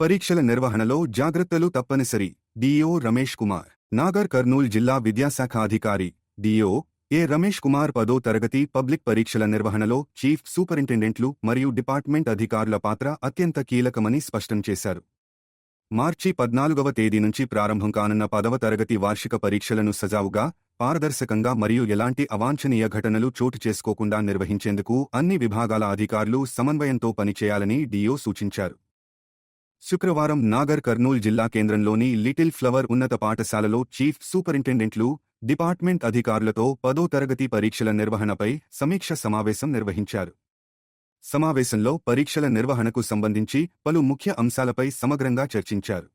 పరీక్షల నిర్వహణలో జాగ్రత్తలు తప్పనిసరి. డిఓ రమేష్ కుమార్. నాగర్ కర్నూల్ జిల్లా విద్యాశాఖ అధికారి డిఓ ఏ రమేష్ కుమార్ 10వ తరగతి పబ్లిక్ పరీక్షల నిర్వహణలో చీఫ్ సూపరింటెండెంట్లు మరియు డిపార్ట్మెంట్ అధికారుల పాత్ర అత్యంత కీలకమని స్పష్టం చేశారు. మార్చి 14వ తేదీ నుంచి ప్రారంభం కానున్న 10వ తరగతి వార్షిక పరీక్షలను సజావుగా, పారదర్శకంగా మరియు ఎలాంటి అవాంఛనీయ ఘటనలు చోటు చేసుకోకుండా నిర్వహించేందుకు అన్ని విభాగాల అధికారులు సమన్వయంతో పనిచేయాలని డిఓ సూచించారు. శుక్రవారం నాగర్ కర్నూల్ జిల్లా కేంద్రంలోని లిటిల్ ఫ్లవర్ ఉన్నత పాఠశాలలో చీఫ్ సూపరింటెండెంట్లు, డిపార్ట్మెంట్ అధికారులతో 10వ తరగతి పరీక్షల నిర్వహణపై సమీక్ష సమావేశం నిర్వహించారు. సమావేశంలో పరీక్షల నిర్వహణకు సంబంధించి పలు ముఖ్య అంశాలపై సమగ్రంగా చర్చించారు.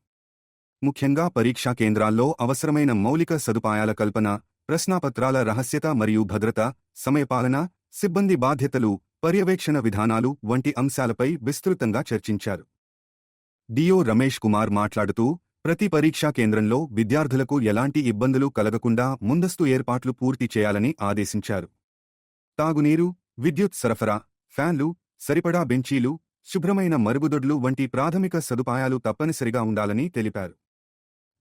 ముఖ్యంగా పరీక్షా కేంద్రాల్లో అవసరమైన మౌలిక సదుపాయాల కల్పన, ప్రశ్నాపత్రాల రహస్యత మరియు భద్రత, సమయపాలన, సిబ్బంది బాధ్యతలు, పర్యవేక్షణ విధానాలు వంటి అంశాలపై విస్తృతంగా చర్చించారు. డిఓ రమేష్ కుమార్ మాట్లాడుతూ, ప్రతి పరీక్షా కేంద్రంలో విద్యార్థులకు ఎలాంటి ఇబ్బందులు కలగకుండా ముందస్తు ఏర్పాట్లు పూర్తి చేయాలని ఆదేశించారు. తాగునీరు, విద్యుత్ సరఫరా, ఫ్యాన్లు, సరిపడా బెంచీలు, శుభ్రమైన మరుగుదొడ్లు వంటి ప్రాథమిక సదుపాయాలు తప్పనిసరిగా ఉండాలని తెలిపారు.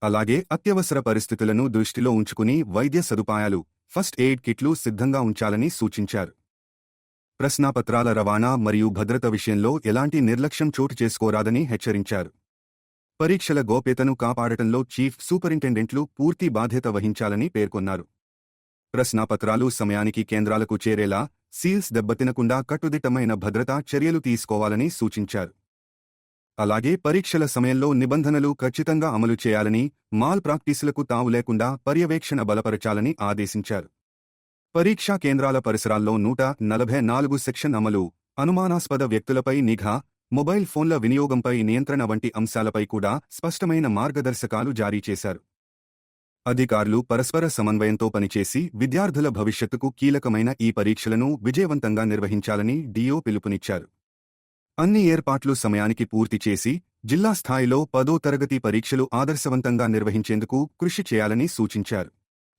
అలాగే అత్యవసర పరిస్థితులను దృష్టిలో ఉంచుకుని వైద్య సదుపాయాలు, ఫస్ట్ ఎయిడ్ కిట్లు సిద్ధంగా ఉంచాలని సూచించారు. ప్రశ్నాపత్రాల రవాణా మరియు భద్రత విషయంలో ఎలాంటి నిర్లక్ష్యం చోటు చేసుకోరాదని హెచ్చరించారు. పరీక్షల గోప్యతను కాపాడటంలో చీఫ్ సూపరింటెండెంట్లు పూర్తి బాధ్యత వహించాలని పేర్కొన్నారు. ప్రశ్నాపత్రాలు సమయానికి కేంద్రాలకు చేరేలా, సీల్స్ దెబ్బతినకుండా కట్టుదిట్టమైన భద్రతా చర్యలు తీసుకోవాలని సూచించారు. అలాగే పరీక్షల సమయంలో నిబంధనలు ఖచ్చితంగా అమలు చేయాలని, మాల్ ప్రాక్టీసులకు తావు లేకుండా పర్యవేక్షణ బలపరచాలని ఆదేశించారు. పరీక్షా కేంద్రాల పరిసరాల్లో 144 సెక్షన్ అమలు, అనుమానాస్పద వ్యక్తులపై నిఘా, మొబైల్ ఫోన్ల వినియోగంపై నియంత్రణ వంటి అంశాలపై కూడా స్పష్టమైన మార్గదర్శకాలు జారీ చేశారు. అధికారులు పరస్పర సమన్వయంతో పనిచేసి విద్యార్థుల భవిష్యత్తుకు కీలకమైన ఈ పరీక్షలను విజయవంతంగా నిర్వహించాలని డిఓ పిలుపునిచ్చారు. అన్ని ఏర్పాట్లు సమయానికి పూర్తి చేసి జిల్లా స్థాయిలో 10వ తరగతి పరీక్షలు ఆదర్శవంతంగా నిర్వహించేందుకు కృషి చేయాలని సూచించారు.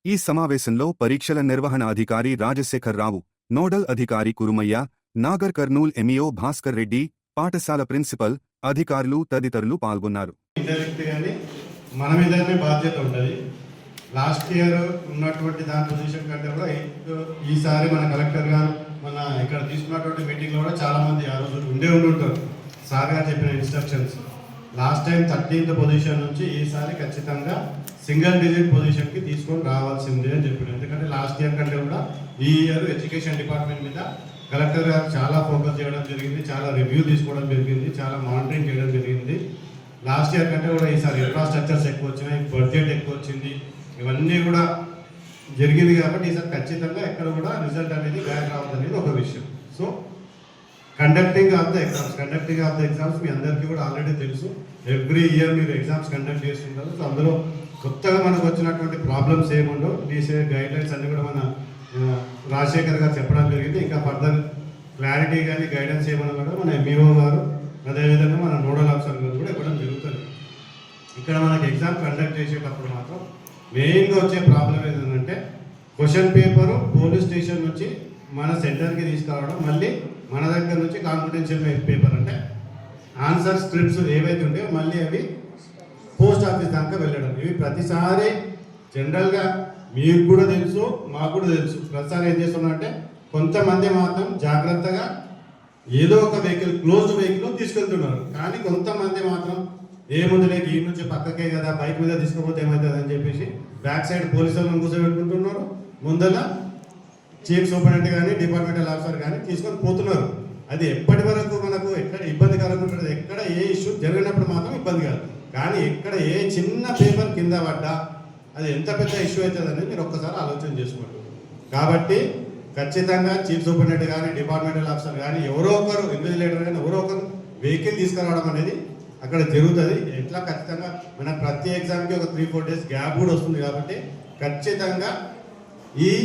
ఈ సమావేశంలో పరీక్షల నిర్వహణ అధికారి రాజశేఖర్ రావు, నోడల్ అధికారి కురుమయ్య, నాగర్ కర్నూల్ ఎంఈఓ భాస్కర్ రెడ్డి, పాఠశాల ప్రిన్సిపల్, అధికారులు తదితరులు పాల్గొన్నారు. మన మీదనే బాధ్యత ఉంటుంది. లాస్ట్ ఇయర్ ఉన్నటువంటి దాని పొజిషన్ కంటే కూడా ఈసారి మన కలెక్టర్ గారు మన ఇక్కడ తీసుకున్నటువంటి మీటింగ్లో కూడా చాలా మంది ఆ రోజు ఉండుంటారు. సార్ గారు చెప్పిన instructions last time 13th position నుంచి ఈసారి ఖచ్చితంగా సింగిల్ డిజిట్ పొజిషన్కి తీసుకొని రావాల్సిందే అని చెప్పారు. ఎందుకంటే లాస్ట్ ఇయర్ కంటే కూడా ఈ ఇయర్ ఎడ్యుకేషన్ డిపార్ట్మెంట్ మీద కలెక్టర్ గారు చాలా ఫోకస్ చేయడం జరిగింది, చాలా రివ్యూ తీసుకోవడం జరిగింది, చాలా మానిటరింగ్ చేయడం జరిగింది. లాస్ట్ ఇయర్ కంటే కూడా ఈసారి ఇన్ఫ్రాస్ట్రక్చర్స్ ఎక్కువ వచ్చినాయి, బడ్జెట్ ఎక్కువ వచ్చింది, ఇవన్నీ కూడా జరిగింది. కాబట్టి ఈసారి ఖచ్చితంగా ఎక్కడ కూడా రిజల్ట్ అనేది బ్యాక్ రావద్దు అనేది ఒక విషయం. So conducting of the exams మీ అందరికీ కూడా ఆల్రెడీ తెలుసు. ఎవ్రీ ఇయర్ మీరు ఎగ్జామ్స్ కండక్ట్ చేస్తుంటారు. సో అందులో కొత్తగా మనకు వచ్చినటువంటి ప్రాబ్లమ్స్ ఏముండవు. డీసీ గైడ్లైన్స్ అన్నీ కూడా మన రాజశేఖర్ గారు చెప్పడం జరిగింది. ఇంకా ఫర్దర్ క్లారిటీ కానీ గైడెన్స్ ఏమన్నా కూడా మన ఎంఈఓ గారు, అదేవిధంగా మన నోడల్ ఆఫీసర్ గారు కూడా ఇవ్వడం జరుగుతుంది. ఇక్కడ మనకి ఎగ్జామ్ కండక్ట్ చేసేటప్పుడు మాత్రం మెయిన్గా వచ్చే ప్రాబ్లం ఏంటంటే క్వశ్చన్ పేపరు పోలీస్ స్టేషన్ నుంచి మన సెంటర్కి తీసుకురావడం, మళ్ళీ మన దగ్గర నుంచి కాన్ఫిడెన్షియల్ పేపర్ అంటే ఆన్సర్ స్క్రిప్ట్స్ ఏవైతే ఉంటాయో మళ్ళీ అవి పోస్ట్ ఆఫీస్ దాకా వెళ్ళడం. ఇవి ప్రతిసారి జనరల్గా మీకు కూడా తెలుసు, మాకు కూడా తెలుసు. ప్రతిసారి ఏం చేస్తున్నారంటే కొంతమంది మాత్రం జాగ్రత్తగా ఏదో ఒక వెహికల్, క్లోజ్డ్ వెహికల్ తీసుకెళ్తున్నారు. కానీ కొంతమంది మాత్రం ఏముంది లేక ఈ నుంచి పక్కకే కదా, బైక్ మీద తీసుకుపోతే ఏమవుతుంది అని చెప్పేసి బ్యాక్ సైడ్ పోలీసు వాళ్ళని కూర్చోబెట్టుకుంటున్నారు, ముందర చీఫ్ సూపరింటెండెంట్ కానీ డిపార్ట్మెంటల్ ఆఫీసర్ కానీ తీసుకొని పోతున్నారు. అది ఎప్పటి వరకు మనకు ఎక్కడ ఇబ్బందికరంగా ఉంటుంది, ఎక్కడ ఏ ఇష్యూ జరిగినప్పుడు మాత్రం ఇబ్బంది కాదు. కానీ ఎక్కడ ఏ చిన్న పేపర్ కింద పడ్డా అది ఎంత పెద్ద ఇష్యూ అవుతుంది అనేది మీరు ఒక్కసారి ఆలోచన చేసుకోండి. కాబట్టి ఖచ్చితంగా చీఫ్ సూపరింటెండెంట్ కానీ డిపార్ట్మెంటల్ ఆఫీసర్ కానీ ఎవరో ఒకరు, ఇన్విజిలేటర్ కానీ ఎవరో ఒకరు వెహికల్ తీసుకురావడం అనేది అక్కడ జరుగుతుంది. ఎట్లా ఖచ్చితంగా మన ప్రతి ఎగ్జామ్కి ఒక 3-4 days గ్యాప్ కూడా వస్తుంది. కాబట్టి ఖచ్చితంగా ఈ